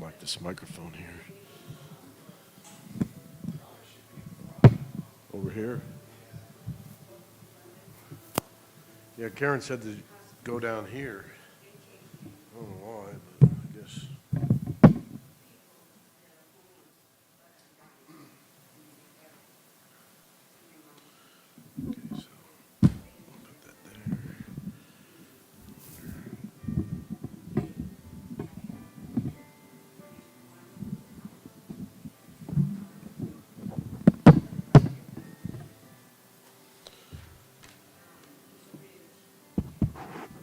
like this microphone here. Over here. Yeah, Karen said to go down here. I don't know why, but I guess. Okay, so I'll put that there.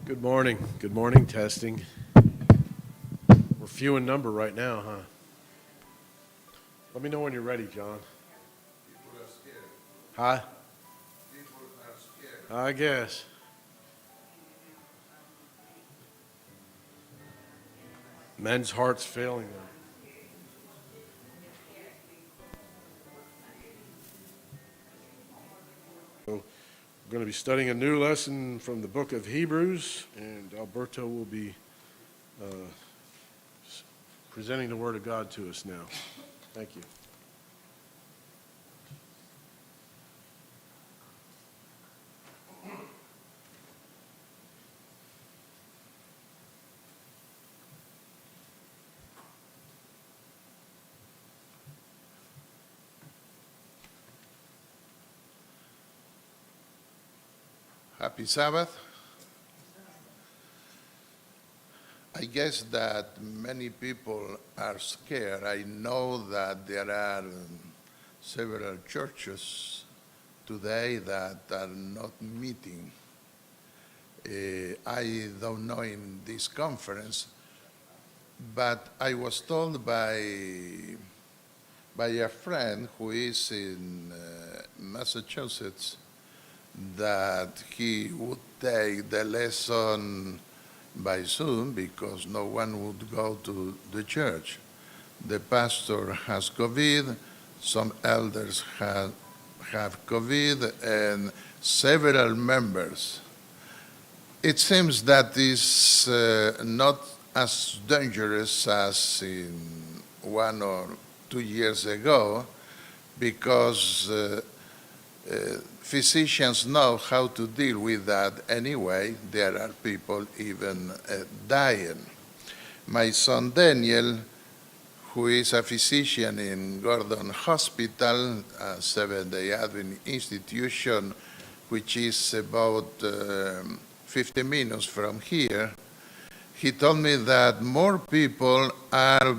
Good morning. Good morning, testing. We're few in number right now, huh? Let me know when you're ready, John. People are scared. Huh? People are scared. I guess. Men's hearts failing them. So we're going to be studying a new lesson from the book of Hebrews, and Alberto will be presenting the Word of God to us now. Thank you. Happy Sabbath. I guess that many people are scared. I know that there are several churches today that are not meeting. I don't know in this conference, but I was told by a friend who is in Massachusetts that he would take the lesson by Zoom because no one would go to the church. The pastor has COVID, some elders have COVID, and several members. It seems that is not as dangerous as in 1 or 2 years ago because physicians know how to deal with that anyway. There are people even dying. My son Daniel, who is a physician in Gordon Hospital, a Seventh-day Adventist institution, which is about 50 minutes from here, he told me that more people are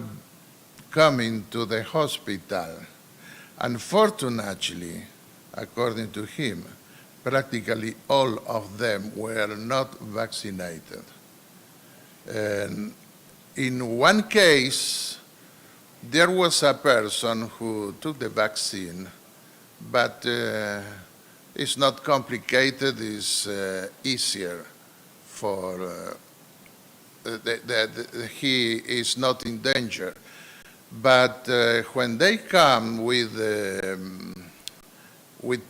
coming to the hospital. Unfortunately, according to him, practically all of them were not vaccinated. And in one case, there was a person who took the vaccine, but it's not complicated, it's easier for he is not in danger. But when they come with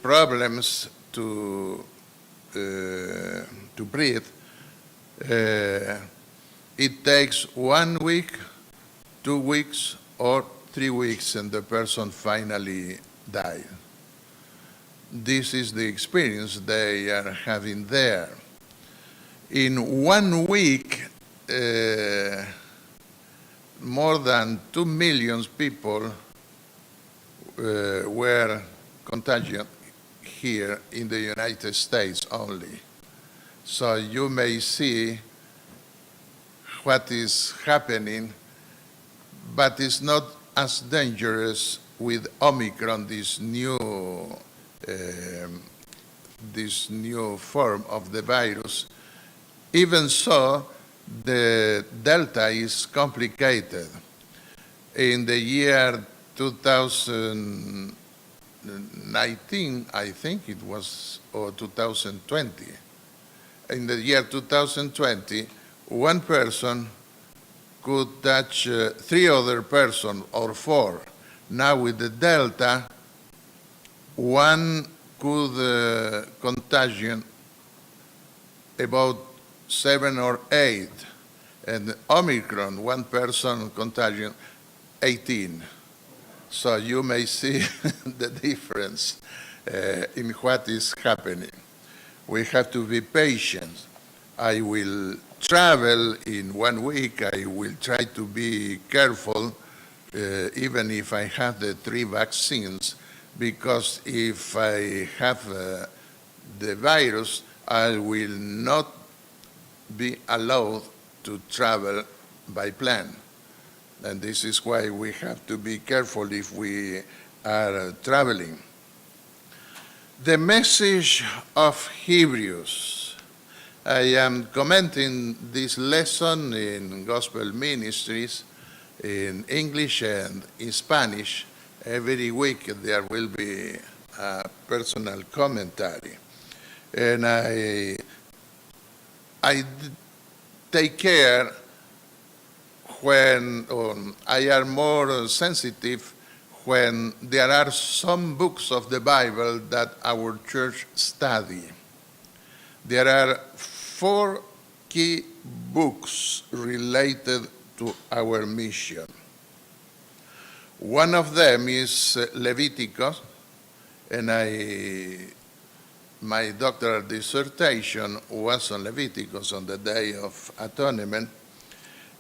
problems to breathe, it takes 1 week, 2 weeks, or 3 weeks, and the person finally dies. This is the experience they are having there. In 1 week, more than 2 million people were contagion here in the United States only. So you may see what is happening, but it's not as dangerous with Omicron, this new form of the virus. Even so, the Delta is complicated. In the year 2019, I think it was, or 2020. In the year 2020, one person could touch 3 other persons or 4. Now with the Delta, one could contagion about 7 or 8. and Omicron, one person contagion, 18. So you may see the difference in what is happening. We have to be patient. I will travel in 1 week. I will try to be careful, even if I have the 3 vaccines, because if I have the virus, I will not be allowed to travel by plane. And this is why we have to be careful if we are traveling. The message of Hebrews. I am commenting this lesson in Gospel Ministries in English and in Spanish. Every week there will be a personal commentary. And I take care when I am more sensitive when there are some books of the Bible that our church study. There are 4 key books related to our mission. One of them is Leviticus, and my doctoral dissertation was on Leviticus on the Day of Atonement.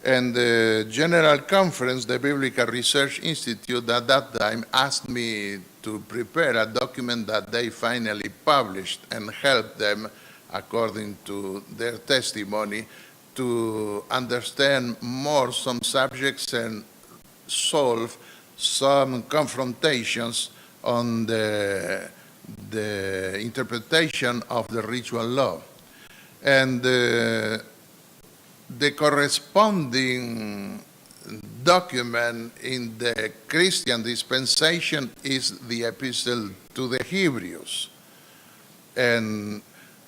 And the General Conference, the Biblical Research Institute, at that time asked me to prepare a document that they finally published and help them, according to their testimony, to understand more some subjects and solve some confrontations on the interpretation of the ritual law. And the corresponding document in the Christian dispensation is the Epistle to the Hebrews. And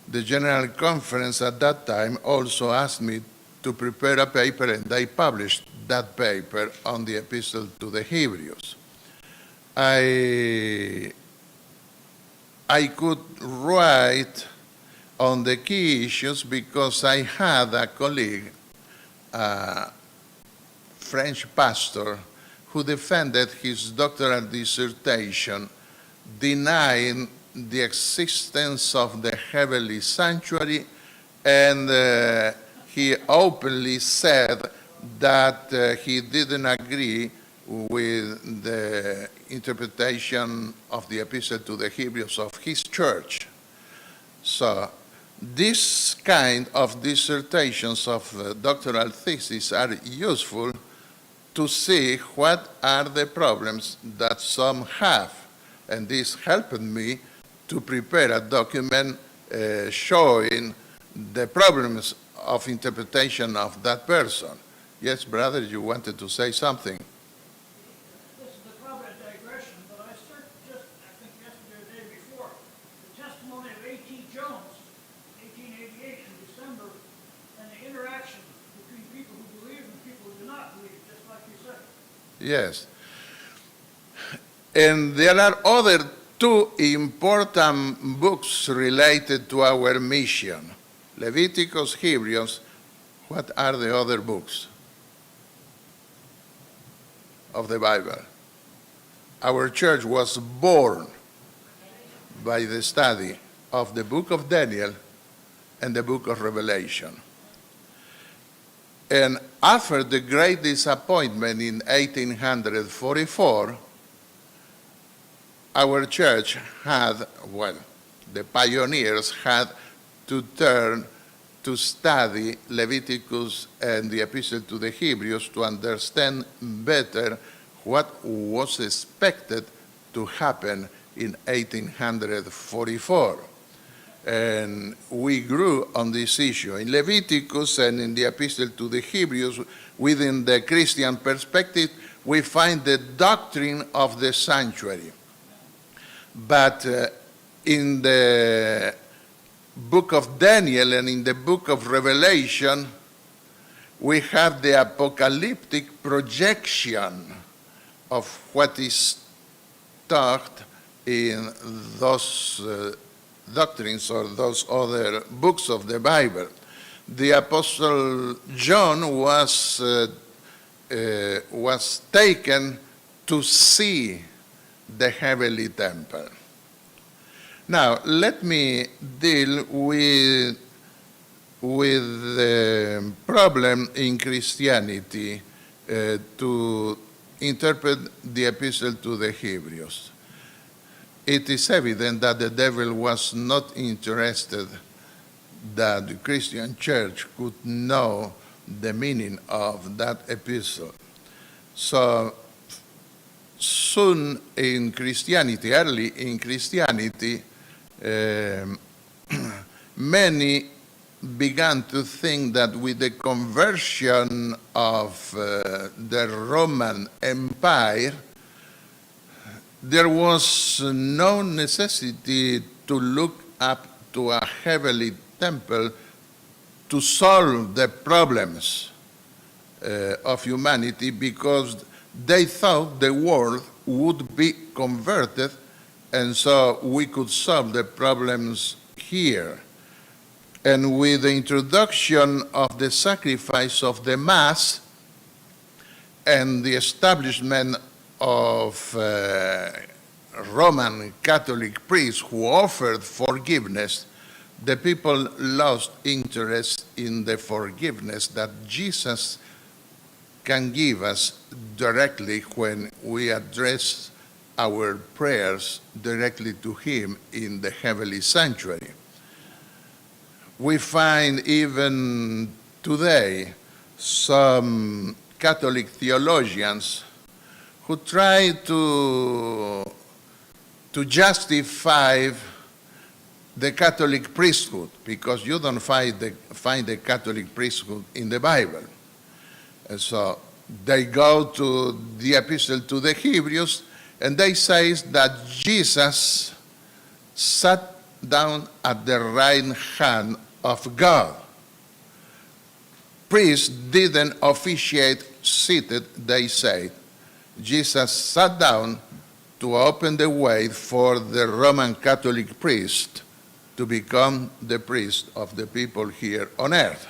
the General Conference at that time also asked me to prepare a paper, and they published that paper on the Epistle to the Hebrews. I could write on the key issues because I had a colleague, a French pastor, who defended his doctoral dissertation denying the existence of the heavenly sanctuary, and he openly said that he didn't agree with the interpretation of the Epistle to the Hebrews of his church. So this kind of dissertations of doctoral theses are useful to see what are the problems that some have. And this helped me to prepare a document showing the problems of interpretation of that person. Yes, brother, you wanted to say something. This is probably a digression, but I searched just, I think yesterday or the day before, the testimony of A.T. Jones, 1888 in December, and the interaction between people who believe and people who do not believe, just like you said. Yes. And there are other 2 important books related to our mission. Leviticus, Hebrews. What are the other books of the Bible? Our church was born by the study of the book of Daniel and the book of Revelation. And after the great disappointment in 1844, our church had, the pioneers had to turn to study Leviticus and the Epistle to the Hebrews to understand better what was expected to happen in 1844. And we grew on this issue. In Leviticus and in the Epistle to the Hebrews, within the Christian perspective, we find the doctrine of the sanctuary. But in the book of Daniel and in the book of Revelation, we have the apocalyptic projection of what is taught in those doctrines or those other books of the Bible. the Apostle John was taken to see the heavenly temple. Now, let me deal with the problem in Christianity to interpret the epistle to the Hebrews. It is evident that the devil was not interested that the Christian church could know the meaning of that epistle. So soon in Christianity, early in Christianity, many began to think that with the conversion of the Roman Empire, there was no necessity to look up to a heavenly temple to solve the problems of humanity, because they thought the world would be converted, and so we could solve the problems here. And with the introduction of the sacrifice of the Mass and the establishment of Roman Catholic priests who offered forgiveness, the people lost interest in the forgiveness that Jesus can give us directly when we address our prayers directly to Him in the heavenly sanctuary. We find even today some Catholic theologians who try to justify the Catholic priesthood, because you don't find the Catholic priesthood in the Bible. And so they go to the epistle to the Hebrews, and they say that Jesus sat down at the right hand of God. Priests didn't officiate seated, they say. Jesus sat down to open the way for the Roman Catholic priest to become the priest of the people here on earth.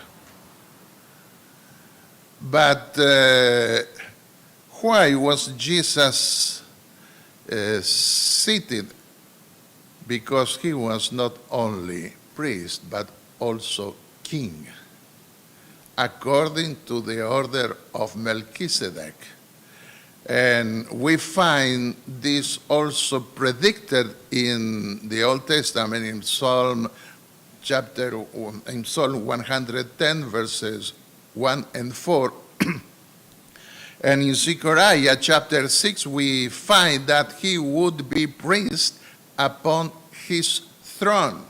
But why was Jesus seated? Because he was not only priest, but also king, according to the order of Melchizedek. And we find this also predicted in the Old Testament in Psalm 110, verses 1 and 4. And in Zechariah chapter 6, we find that he would be priest upon his throne.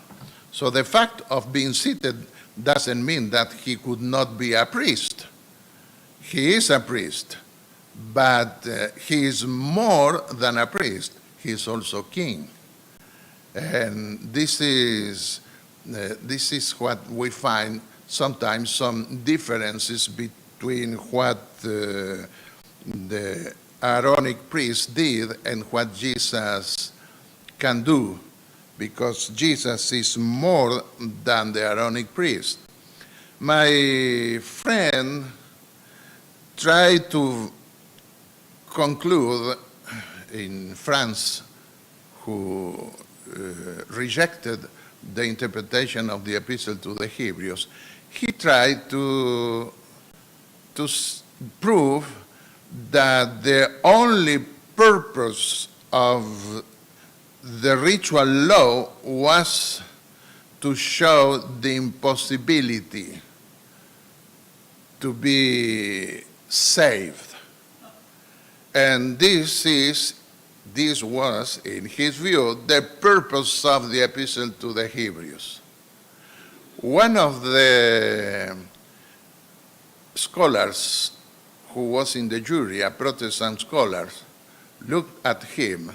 So the fact of being seated doesn't mean that he could not be a priest. He is a priest, but he is more than a priest. He is also king. And this is what we find sometimes some differences between what the Aaronic priest did and what Jesus can do, because Jesus is more than the Aaronic priest. My friend tried to conclude in France, who rejected the interpretation of the epistle to the Hebrews. He tried to prove that the only purpose of the ritual law was to show the impossibility to be saved. And this was, in his view, the purpose of the epistle to the Hebrews. One of the scholars who was in the jury, a Protestant scholar, looked at him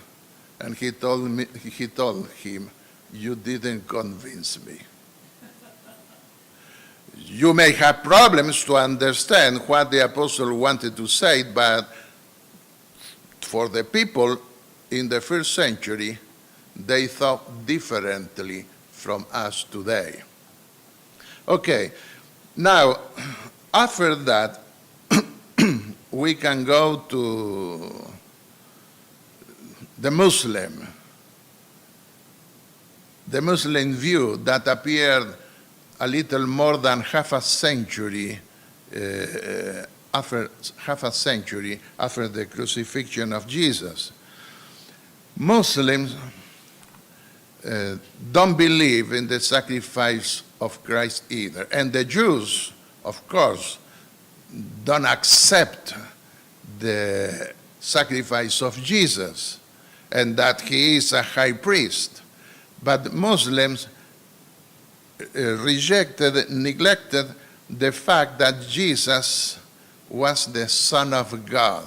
and he told him, "You didn't convince me. You may have problems to understand what the apostle wanted to say, but for the people in the first century, they thought differently from us today." Okay, Now, after that, we can go to the Muslim view that appeared a little more than half a century after the crucifixion of Jesus. Muslims don't believe in the sacrifice of Christ either. And the Jews, of course, don't accept the sacrifice of Jesus and that he is a high priest. But Muslims neglected the fact that Jesus was the Son of God.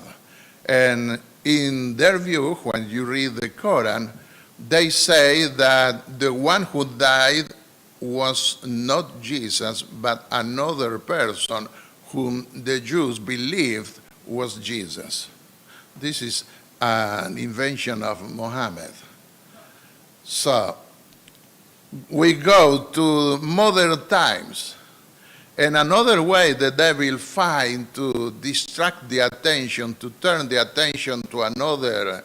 And in their view, when you read the Quran, they say that the one who died was not Jesus, but another person whom the Jews believed was Jesus. This is an invention of Muhammad. So, we go to modern times, and another way the devil finds to distract the attention, to turn the attention to another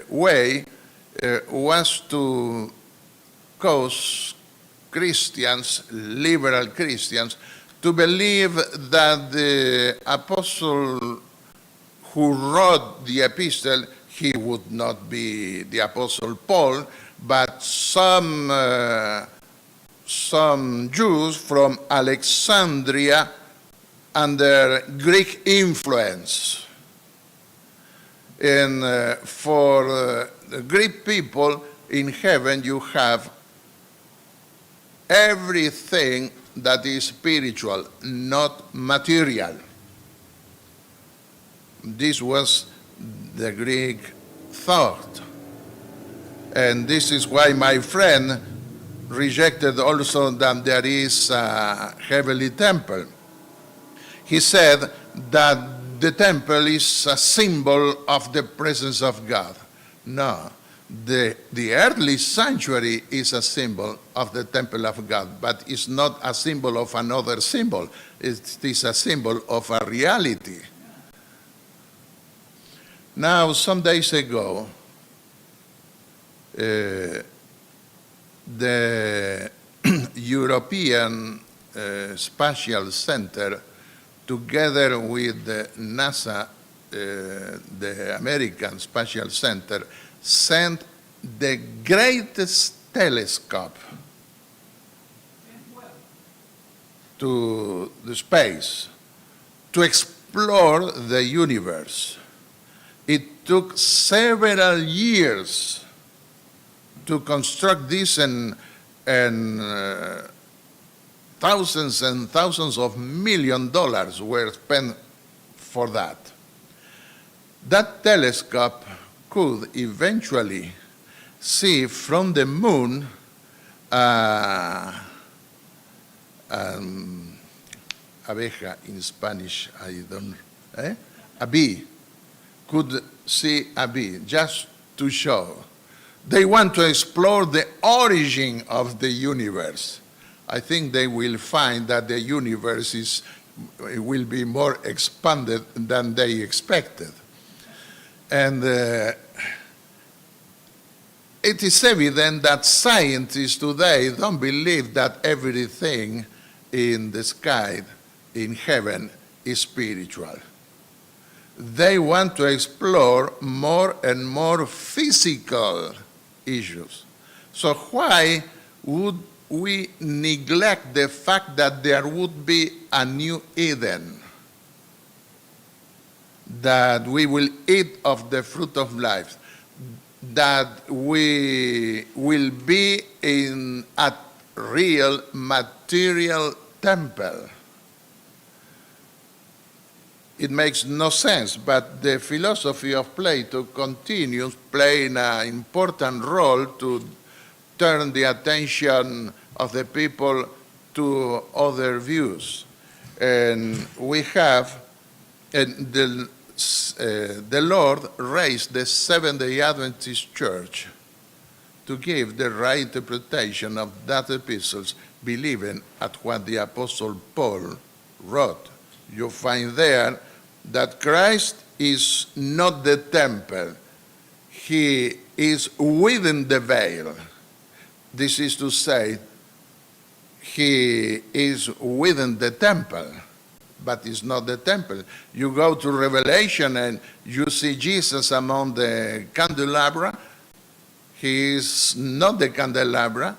way, was to cause Christians, liberal Christians, to believe that the apostle who wrote the epistle, he would not be the apostle Paul, but some Jews from Alexandria under Greek influence. And for the Greek people, in heaven you have everything that is spiritual, not material. This was the Greek thought. And this is why my friend rejected also that there is a heavenly temple. He said that the temple is a symbol of the presence of God. No, the earthly sanctuary is a symbol of the temple of God, but it's not a symbol of another symbol. It is a symbol of a reality. Now, some days ago, the European Spatial Center, together with the NASA, the American Spatial Center, sent the greatest telescope to the space to explore the universe. It took several years to construct this, and thousands and thousands of $millions were spent for that. That telescope could eventually see from the moon abeja in Spanish, I don't, a bee, could see a bee, just to show. They want to explore the origin of the universe. I think they will find that the universe will be more expanded than they expected. And it is evident that scientists today don't believe that everything in the sky, in heaven, is spiritual. They want to explore more and more physical issues. So why would we neglect the fact that there would be a new Eden, that we will eat of the fruit of life, that we will be in a real material temple? It makes no sense, but the philosophy of Plato continues playing an important role to turn the attention of the people to other views. And we have, and the Lord raised the Seventh-day Adventist Church to give the right interpretation of that epistles, believing at what the Apostle Paul wrote. You find there that Christ is not the temple. He is within the veil. This is to say, he is within the temple, but is not the temple. You go to Revelation and you see Jesus among the candelabra. He is not the candelabra.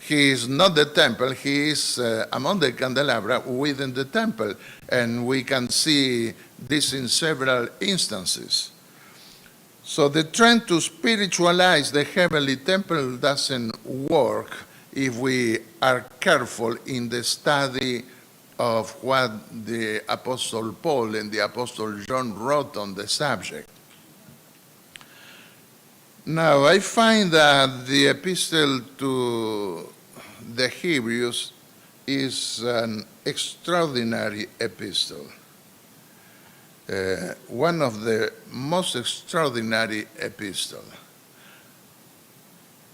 He is not the temple. He is among the candelabra within the temple. And we can see this in several instances. So the trend to spiritualize the heavenly temple doesn't work if we are careful in the study of what the Apostle Paul and the Apostle John wrote on the subject. Now, I find that the epistle to the Hebrews is an extraordinary epistle. One of the most extraordinary epistles.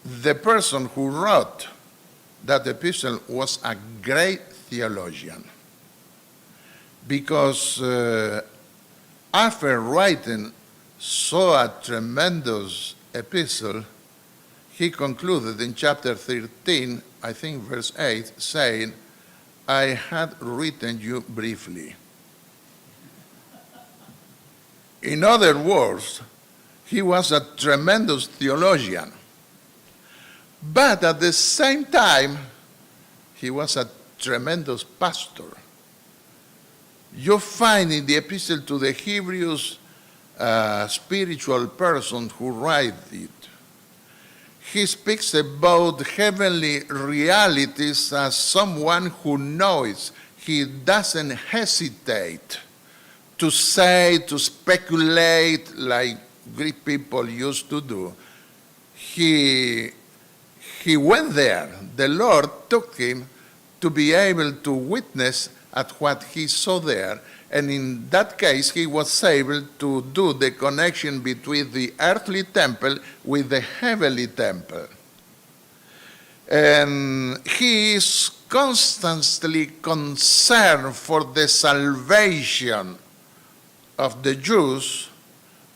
The person who wrote that epistle was a great theologian, because after writing so a tremendous epistle, he concluded in chapter 13, I think verse 8, saying, I had written you briefly. In other words, he was a tremendous theologian. But at the same time, he was a tremendous pastor. You find in the epistle to the Hebrews a spiritual person who writes it. He speaks about heavenly realities as someone who knows. He doesn't hesitate to say, to speculate like Greek people used to do. He went there. The Lord took him to be able to witness at what he saw there. And in that case, he was able to do the connection between the earthly temple with the heavenly temple. And he is constantly concerned for the salvation of the Jews,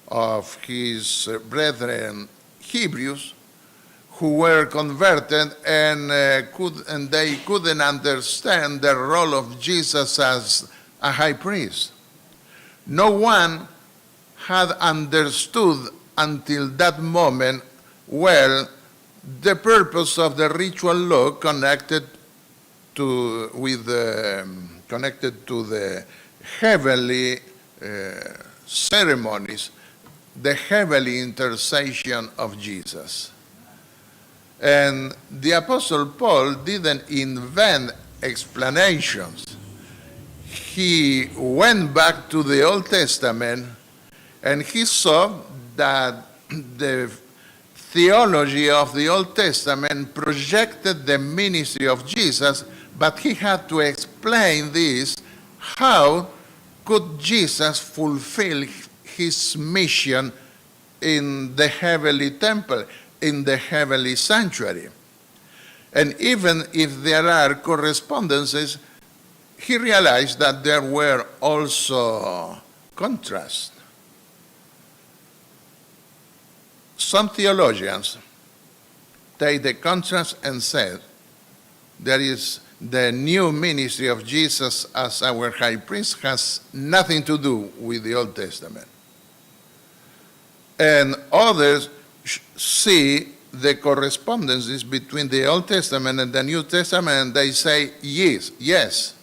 of his brethren Hebrews, who were converted and they couldn't understand the role of Jesus as a high priest. No one had understood until that moment well the purpose of the ritual law connected to the heavenly ceremonies, the heavenly intercession of Jesus. And the Apostle Paul didn't invent explanations. He went back to the Old Testament and he saw that the theology of the Old Testament projected the ministry of Jesus, but he had to explain this. How could Jesus fulfill his mission in the heavenly temple, in the heavenly sanctuary? And even if there are correspondences, he realized that there were also contrasts. Some theologians take the contrast and say there is the new ministry of Jesus as our high priest has nothing to do with the Old Testament. And others see the correspondences between the Old Testament and the New Testament, and they say, yes.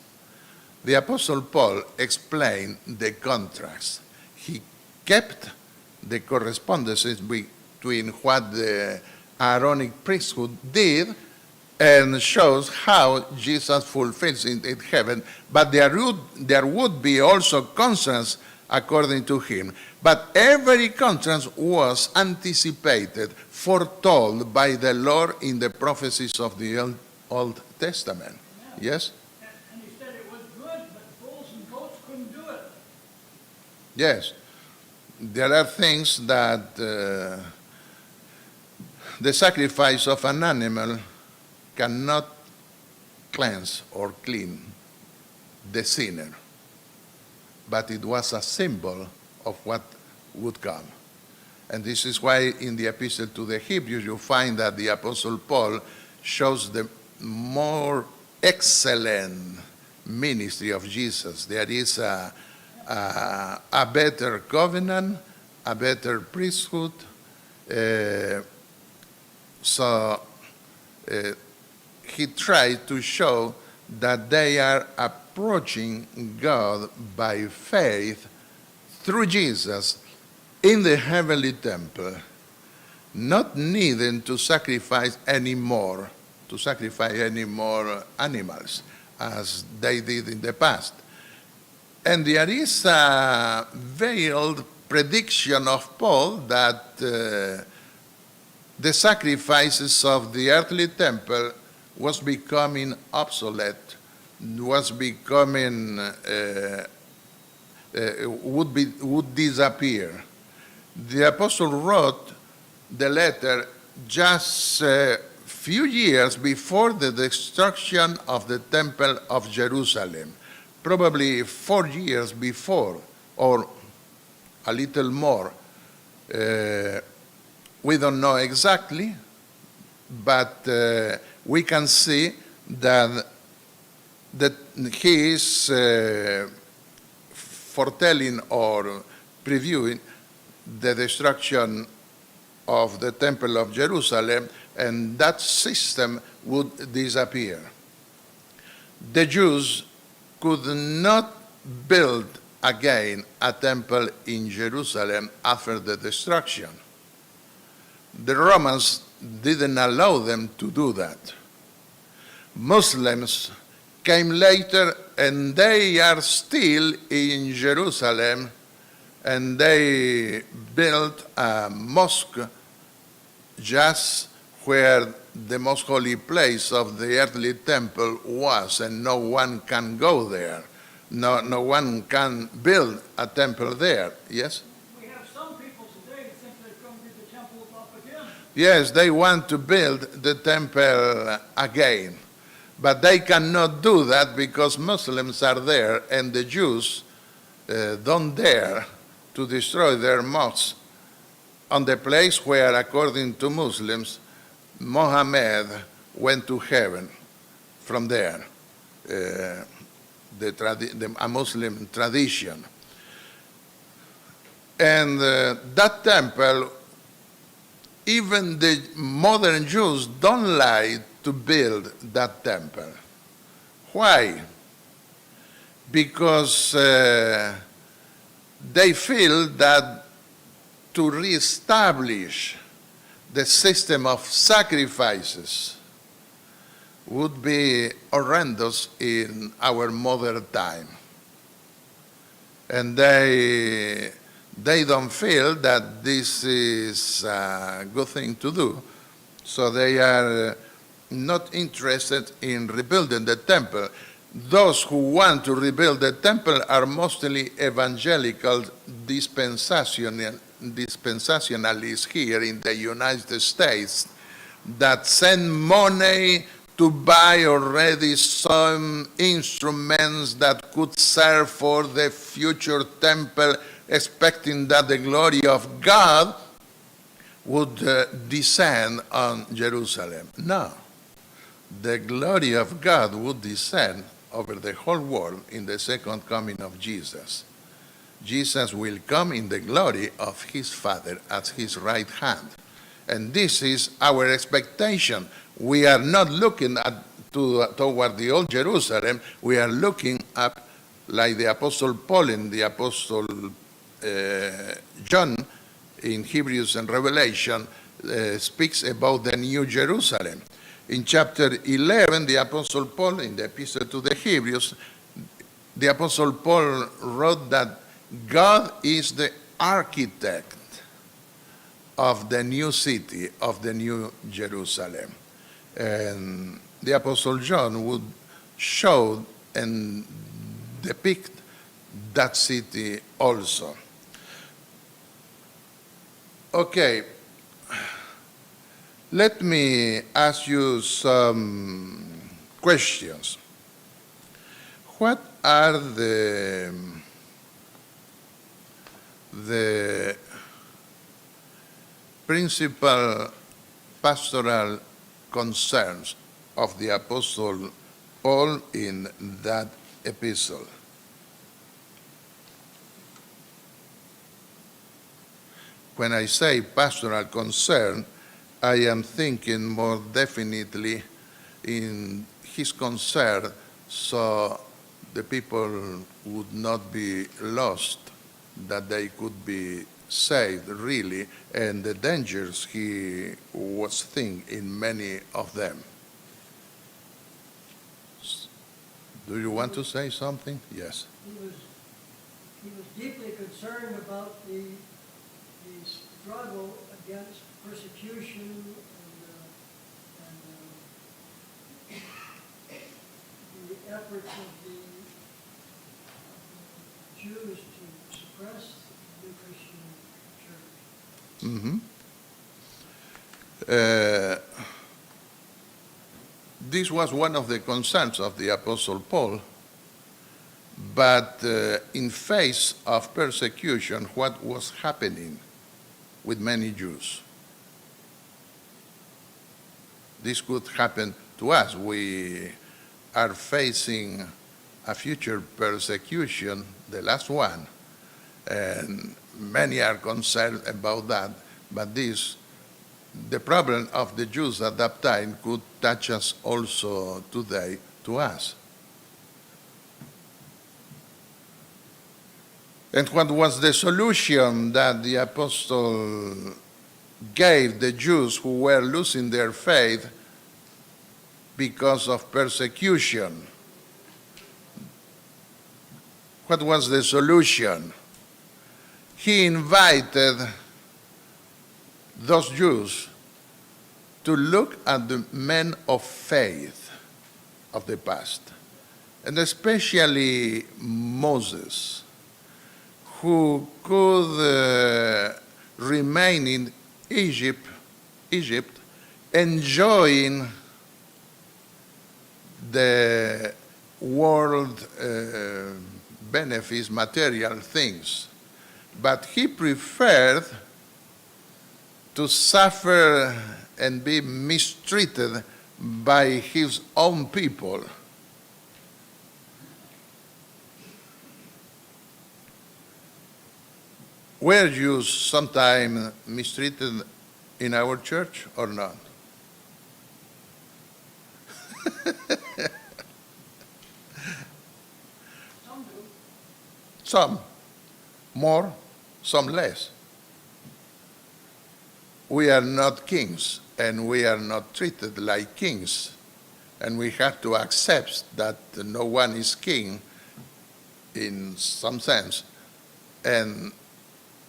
The Apostle Paul explained the contrast. He kept the correspondences between what the Aaronic priesthood did and shows how Jesus fulfills it in heaven, but there would be also contrasts according to him. But every contrast was anticipated, foretold by the Lord in the prophecies of the Old Testament. Yes? And he said it was good, but bulls and goats couldn't do it. Yes. There are things that the sacrifice of an animal cannot cleanse or clean the sinner, but it was a symbol of what would come. And this is why in the epistle to the Hebrews you find that the Apostle Paul shows the more excellent ministry of Jesus. There is a better covenant, a better priesthood. So he tried to show that they are approaching God by faith through Jesus in the heavenly temple, not needing to sacrifice any more animals as they did in the past. And there is a veiled prediction of Paul that the sacrifices of the earthly temple was becoming obsolete, was becoming, would disappear. The apostle wrote the letter just a few years before the destruction of the temple of Jerusalem, probably 4 years before, or a little more. We don't know exactly, but we can see that he is foretelling or previewing the destruction of the temple of Jerusalem, and that system would disappear. The Jews could not build again a temple in Jerusalem after the destruction. The Romans didn't allow them to do that. Muslims came later, and they are still in Jerusalem, and they built a mosque just where the most holy place of the earthly temple was, and no one can go there. No one can build a temple there. Yes? We have some people today who think they're going to be the temple up again. Yes, they want to build the temple again. But they cannot do that because Muslims are there, and the Jews don't dare to destroy their mosques on the place where, according to Muslims, Muhammad went to heaven from there, a Muslim tradition. And that temple, even the modern Jews don't like to build that temple. Why? Because they feel that to reestablish the system of sacrifices would be horrendous in our modern time. And they don't feel that this is a good thing to do. So they are not interested in rebuilding the temple. Those who want to rebuild the temple are mostly evangelical dispensationalists here in the United States that send money to buy already some instruments that could serve for the future temple, expecting that the glory of God would descend on Jerusalem. No. The glory of God would descend over the whole world in the second coming of Jesus. Jesus will come in the glory of his Father at his right hand. And this is our expectation. We are not looking toward the old Jerusalem. We are looking up, like the Apostle Paul and the Apostle John in Hebrews and Revelation speaks about the new Jerusalem. In chapter 11, the Apostle Paul, in the Epistle to the Hebrews, the Apostle Paul wrote that God is the architect of the new city, of the new Jerusalem. And the Apostle John would show and depict that city also. Okay. Let me ask you some questions. What are the principal pastoral concerns of the Apostle Paul in that epistle? When I say pastoral concern, I am thinking more definitely in his concern so the people would not be lost, that they could be saved really, and the dangers he was seeing in many of them. Do you want to say something? Yes. He was deeply concerned about the struggle against persecution and the efforts of the Jews to suppress the Christian church. This was one of the concerns of the Apostle Paul, but in face of persecution, what was happening with many Jews? This could happen to us. We are facing a future persecution, the last one, and many are concerned about that, but the problem of the Jews at that time could touch us also today, to us. And what was the solution that the apostle gave the Jews who were losing their faith because of persecution? What was the solution? He invited those Jews to look at the men of faith of the past, and especially Moses, who could remain in Egypt, enjoying the world benefits, material things, but he preferred to suffer and be mistreated by his own people. Were you sometime mistreated in our church or not? Some do. Some more, some less. We are not kings, and we are not treated like kings, and we have to accept that no one is king in some sense, and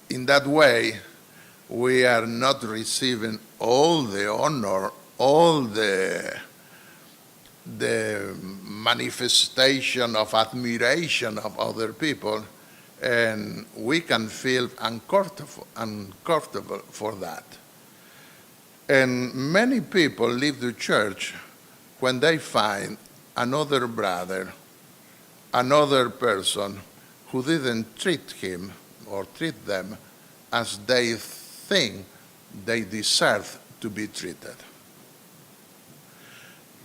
in that way we are not receiving all the honor, all the manifestation of admiration of other people, and we can feel uncomfortable for that. And many people leave the church when they find another brother, another person who didn't treat him or treat them as they think they deserve to be treated.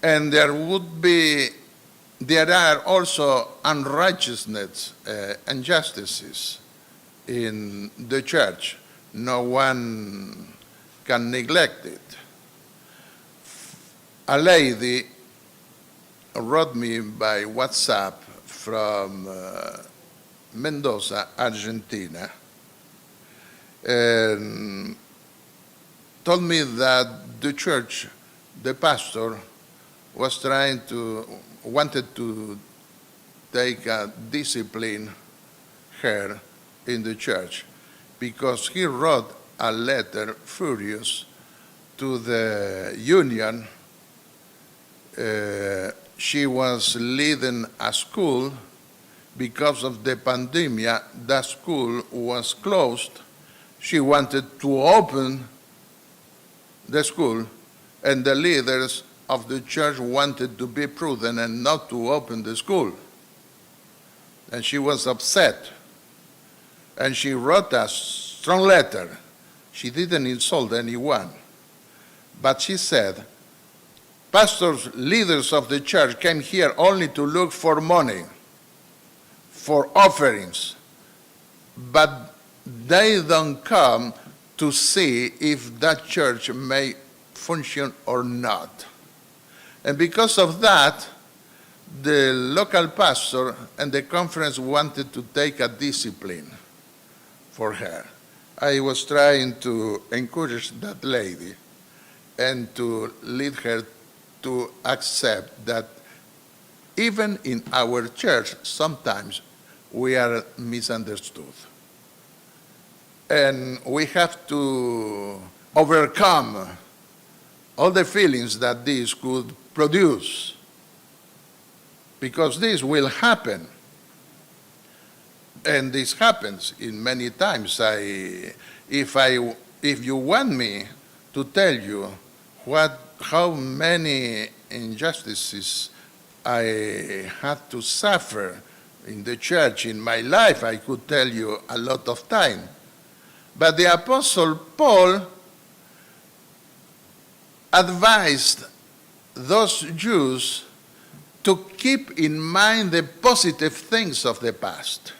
And there are also unrighteousness, injustices in the church. No one can neglect it. A lady wrote me by WhatsApp from Mendoza, Argentina, and told me that the church, the pastor, wanted to take a discipline her in the church because he wrote a letter furious to the union. She was leading a school. Because of the pandemic, that school was closed. She wanted to open the school, And the leaders of the church wanted to be prudent and not to open the school. And she was upset. And she wrote a strong letter. She didn't insult anyone. But she said, pastors, leaders of the church came here only to look for money, for offerings. But they don't come to see if that church may function or not. And because of that, the local pastor and the conference wanted to take a discipline for her. I was trying to encourage that lady and to lead her to accept that even in our church, sometimes we are misunderstood. And we have to overcome all the feelings that this could produce, because this will happen. And this happens in many times. If you want me to tell you how many injustices I had to suffer in the church in my life, I could tell you a lot of time. But the Apostle Paul advised those Jews to keep in mind the positive things of the past.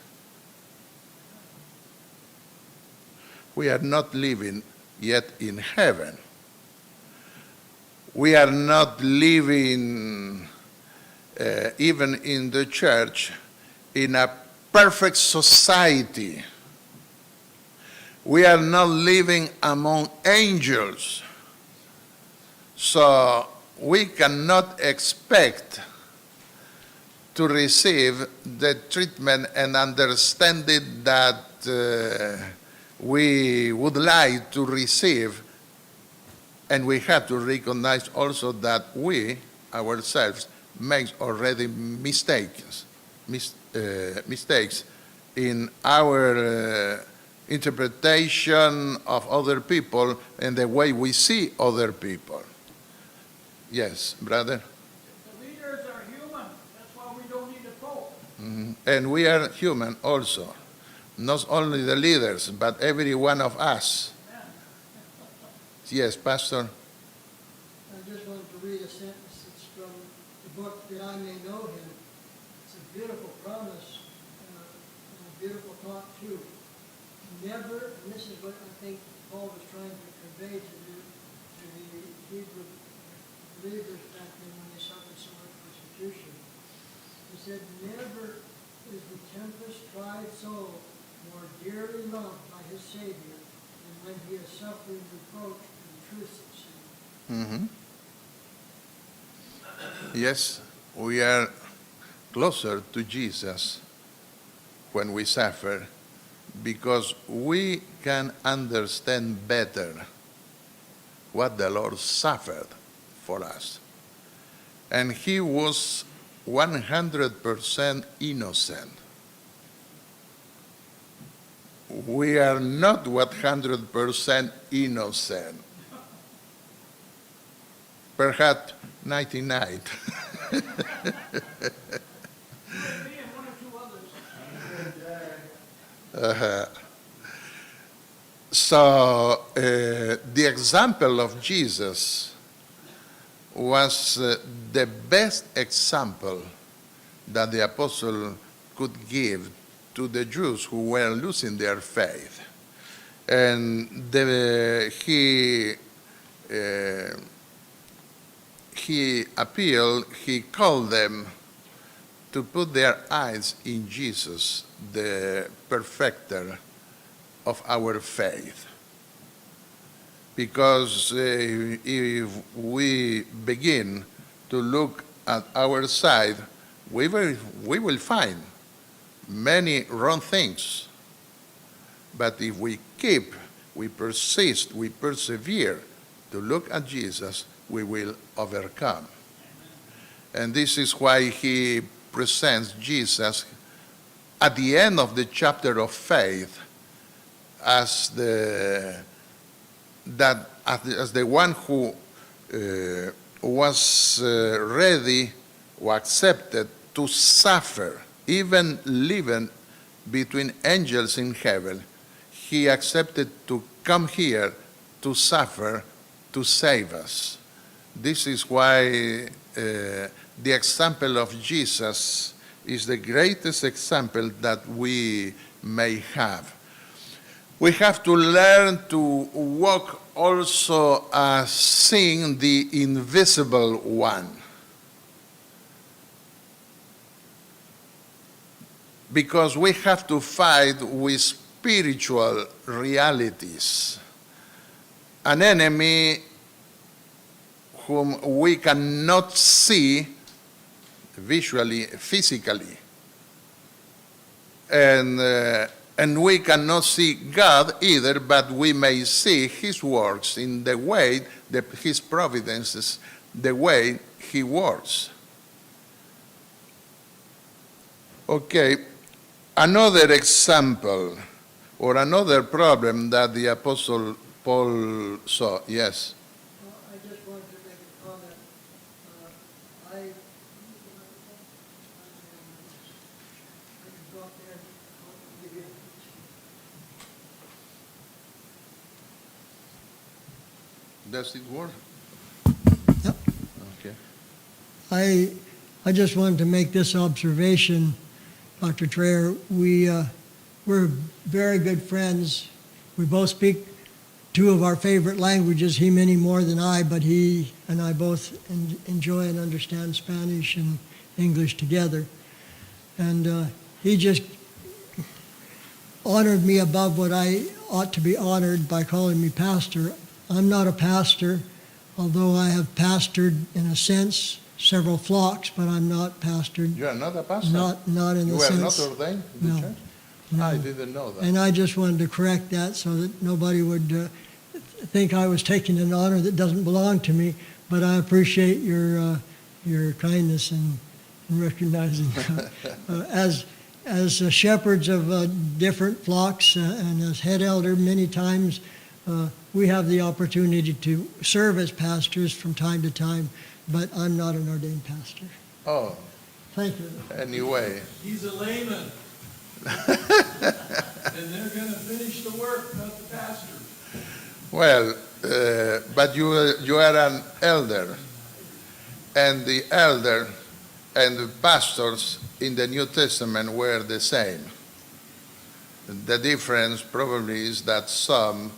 We are not living yet in heaven. We are not living, even in the church, in a perfect society. We are not living among angels. So we cannot expect to receive the treatment and understanding that we would like to receive. And we have to recognize also that we ourselves make already mistakes in our interpretation of other people and the way we see other people. Yes, brother? The leaders are human, that's why we don't need a pope. And we are human also. Not only the leaders, but every one of us. Yes, Pastor? I just wanted to read a sentence. It's from the book That I May Know Him. It's a beautiful promise and a beautiful thought too. Never, and this is what I think Paul was trying to convey to the Hebrew believers back then when they suffered so much persecution. He said, never is the tempest-tried soul more dearly loved by his Savior than when he is suffering reproach for the truth's sake. Yes, we are closer to Jesus when we suffer because we can understand better what the Lord suffered for us. And he was 100% innocent. We are not 100% innocent. Perhaps 99. Me and one or two others. So the example of Jesus was the best example that the apostle could give to the Jews who were losing their faith. And he appealed, he called them to put their eyes in Jesus, the perfecter of our faith. Because if we begin to look at our side, we will find many wrong things. But if we persist, we persevere to look at Jesus, we will overcome. And this is why he presents Jesus at the end of the chapter of faith as the one who was ready or accepted to suffer, even living between angels in heaven. He accepted to come here to suffer, to save us. This is why the example of Jesus is the greatest example that we may have. We have to learn to walk also as seeing the invisible one. Because we have to fight with spiritual realities. An enemy whom we cannot see visually, physically. And we cannot see God either, but we may see his works in the way, his providences, the way he works. Okay, another example or another problem that the Apostle Paul saw, yes. Well, I just wanted to make a comment. I can go up there and I'll give you. Does it work? Yep. Okay. I just wanted to make this observation, Dr. Traer. We're very good friends. We both speak two of our favorite languages, he many more than I, but he and I both enjoy and understand Spanish and English together. And he just honored me above what I ought to be honored by calling me pastor. I'm not a pastor, although I have pastored, in a sense, several flocks, but I'm not pastored. You are not a pastor? Not in the You sense. were not ordained in the No. church? No. I didn't know that. And I just wanted to correct that so that nobody would think I was taking an honor that doesn't belong to me. But I appreciate your kindness in recognizing as shepherds of different flocks and as head elder many times. We have the opportunity to serve as pastors from time to time, but I'm not an ordained pastor. Oh, Thank you. anyway. He's a layman. And they're going to finish the work, not the pastor. Well, but you are an elder, and the elder and the pastors in the New Testament were the same. The difference probably is that some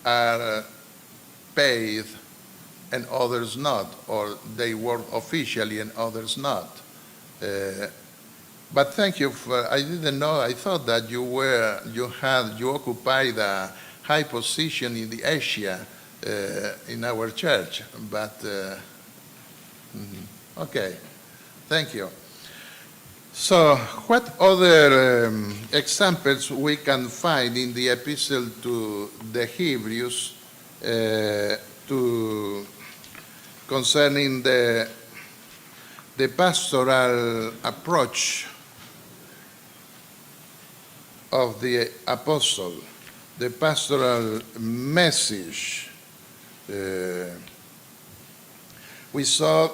are paid and others not, or they work officially and others not. But thank you for, I didn't know, I thought that you occupied a high position in the Asia in our church, but okay, thank you. So what other examples we can find in the epistle to the Hebrews concerning the pastoral approach of the apostle, the pastoral message? We saw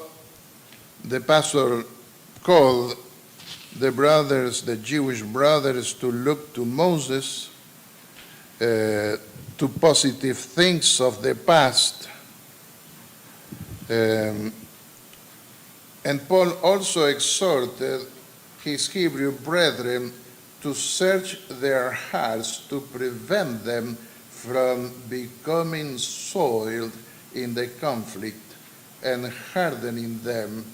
the pastor called the brothers, the Jewish brothers, to look to Moses, to positive things of the past. And Paul also exhorted his Hebrew brethren to search their hearts to prevent them from becoming soiled in the conflict and hardening them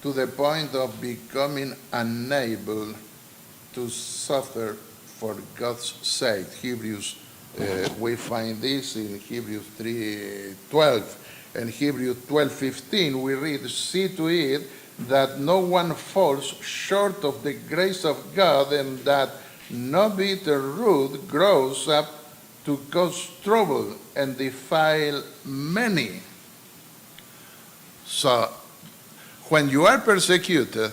to the point of becoming unable to suffer for God's sake. Hebrews, we find this in Hebrews 3:12. And Hebrews 12:15, we read, "See to it that no one falls short of the grace of God, and that no bitter root grows up to cause trouble and defile many." So, when you are persecuted,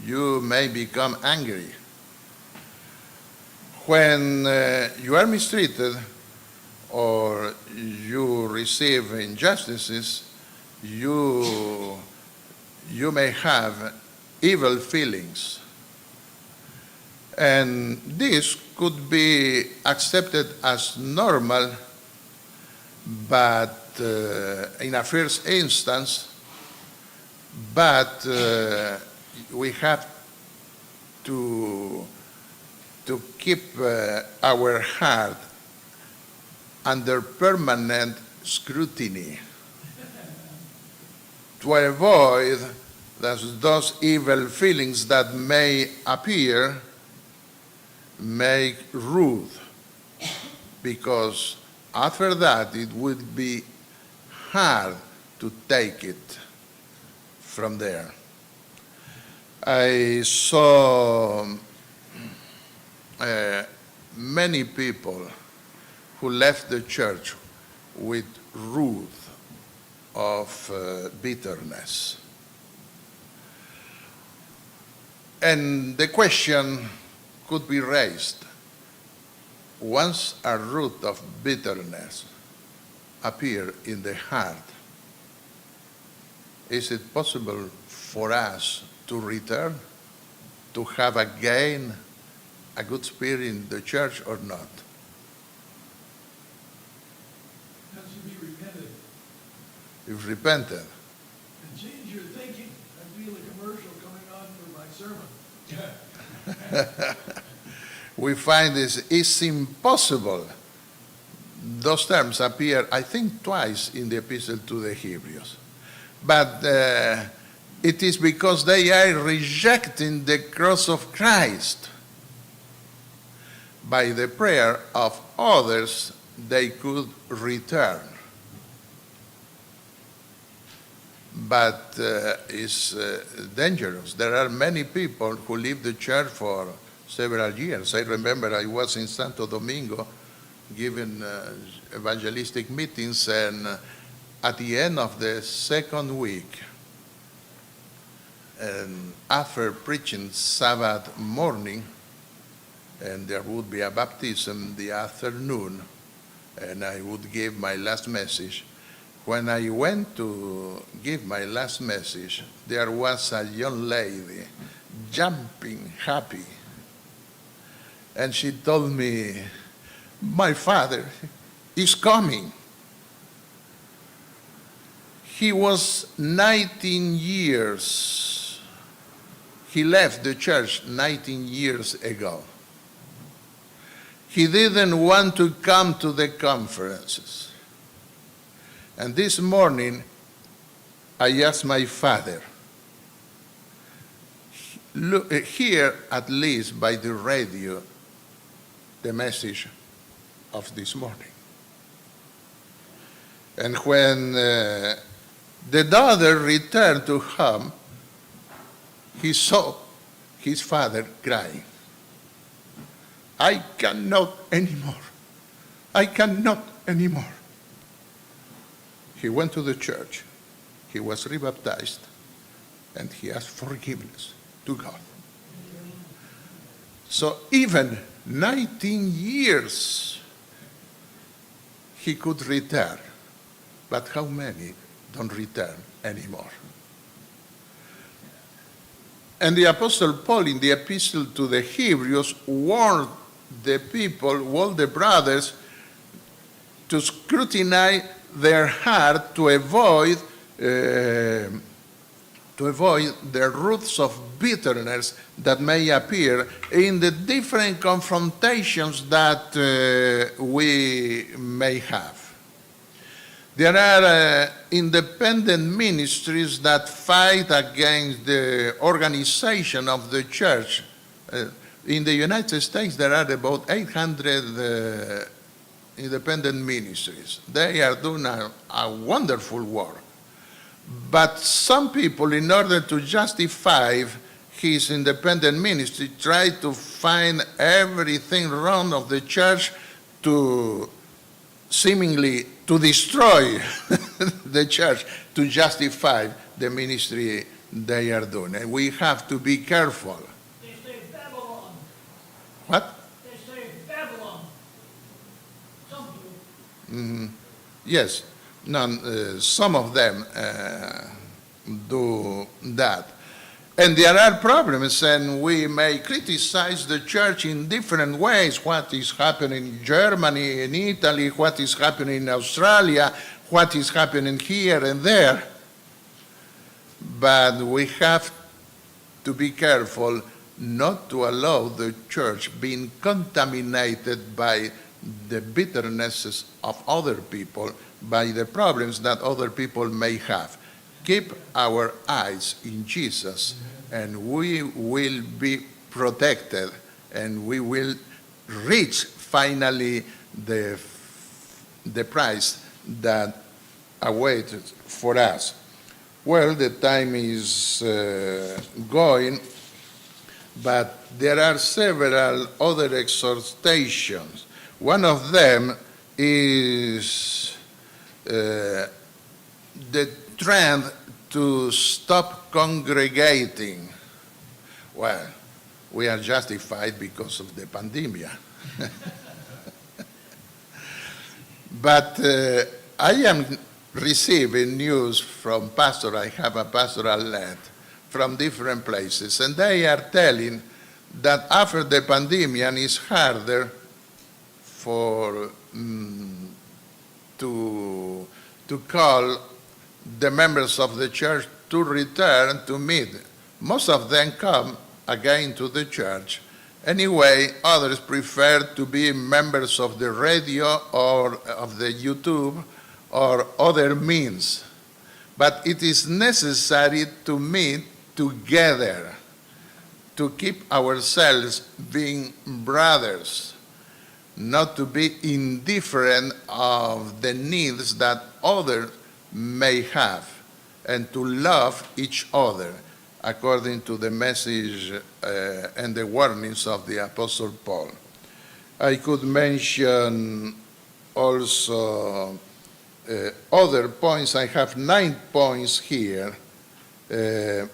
you may become angry. When you are mistreated, or you receive injustices, you may have evil feelings. And this could be accepted as normal, but in a first instance, but we have to keep our heart under permanent scrutiny to avoid those evil feelings that may appear, make rude, because after that it would be hard to take it from there. I saw many people who left the church with root of bitterness. And the question could be raised, once a root of bitterness appears in the heart, is it possible for us to return, to have again a good spirit in the church or not? Has to be repented If repented, and change your thinking. I feel a commercial coming on for my sermon. we find it's impossible. Those terms appear, I think, twice in the epistle to the Hebrews. But it is because they are rejecting the cross of Christ. By the prayer of others, they could return. But it's dangerous. There are many people who leave the church for several years. I remember I was in Santo Domingo giving evangelistic meetings, and at the end of the second week, and after preaching Sabbath morning, and there would be a baptism the afternoon, and I would give my last message. When I went to give my last message, there was a young lady jumping happy, and she told me, "My father is coming." He was 19 years. He left the church 19 years ago. He didn't want to come to the conferences. And this morning, I asked my father, look, hear at least by the radio the message of this morning. And when the daughter returned to home, he saw his father crying. I cannot anymore. I cannot anymore. He went to the church, he was rebaptized, and he asked forgiveness to God. So even 19 years he could return, but how many don't return anymore? And the Apostle Paul in the epistle to the Hebrews warned the people, warned the brothers to scrutinize their heart to avoid the roots of bitterness that may appear in the different confrontations that we may have. There are independent ministries that fight against the organization of the church. In the United States, there are about 800 independent ministries. They are doing a wonderful work. But some people, in order to justify his independent ministry, try to find everything wrong of the church to seemingly to destroy the church, to justify the ministry they are doing. And we have to be careful. They say Babylon. What? They say Babylon. Some do. Yes, some of them do that. And there are problems, and we may criticize the church in different ways. What is happening in Germany, in Italy, what is happening in Australia, what is happening here and there. But we have to be careful not to allow the church being contaminated by the bitternesses of other people, by the problems that other people may have. Keep our eyes in Jesus, and we will be protected, and we will reach finally the prize that awaited for us. Well, the time is going, but there are several other exhortations. One of them is the trend to stop congregating. Well, we are justified because of the pandemic. But I am receiving news from pastors. I have a pastoral lead from different places, and they are telling that after the pandemic it's harder for to call the members of the church to return to meet. Most of them come again to the church. Anyway, others prefer to be members of the radio or of the YouTube or other means. But it is necessary to meet together, to keep ourselves being brothers, not to be indifferent of the needs that others may have, and to love each other according to the message and the warnings of the Apostle Paul. I could mention also other points. I have 9 points here. The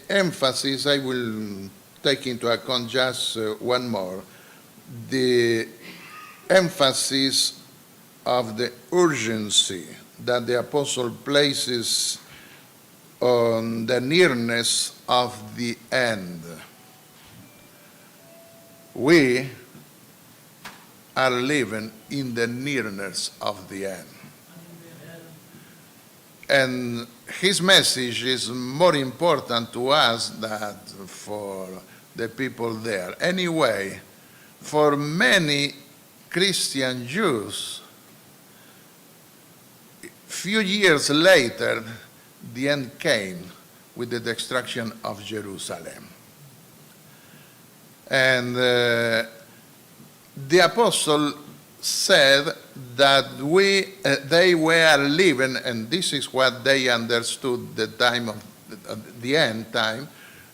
emphasis, I will take into account just one more. The emphasis of the urgency that the apostle places on the nearness of the end. We are living in the nearness of the end. And his message is more important to us than for the people there. Anyway, for many Christian Jews, few years later, the end came with the destruction of Jerusalem. And the apostle said that they were living, and this is what they understood the time of the end time,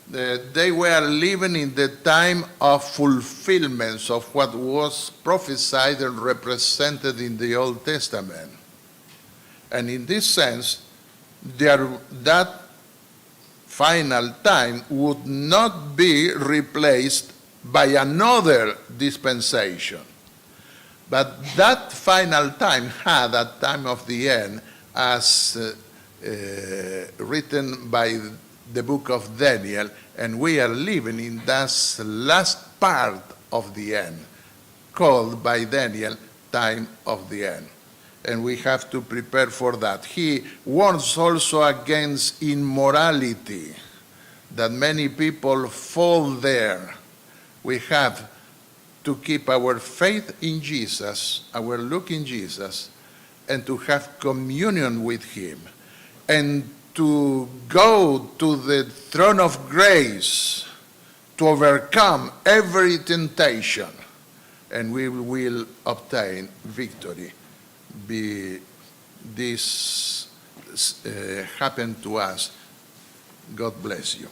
they were living in the time of fulfillments of what was prophesied and represented in the Old Testament. And in this sense, that final time would not be replaced by another dispensation. But that final time had a time of the end as written by the book of Daniel, and we are living in that last part of the end, called by Daniel time of the end. And we have to prepare for that. He warns also against immorality, that many people fall there. We have to keep our faith in Jesus, our look in Jesus, and to have communion with him, and to go to the throne of grace to overcome every temptation, and we will obtain victory. This happened to us. God bless you.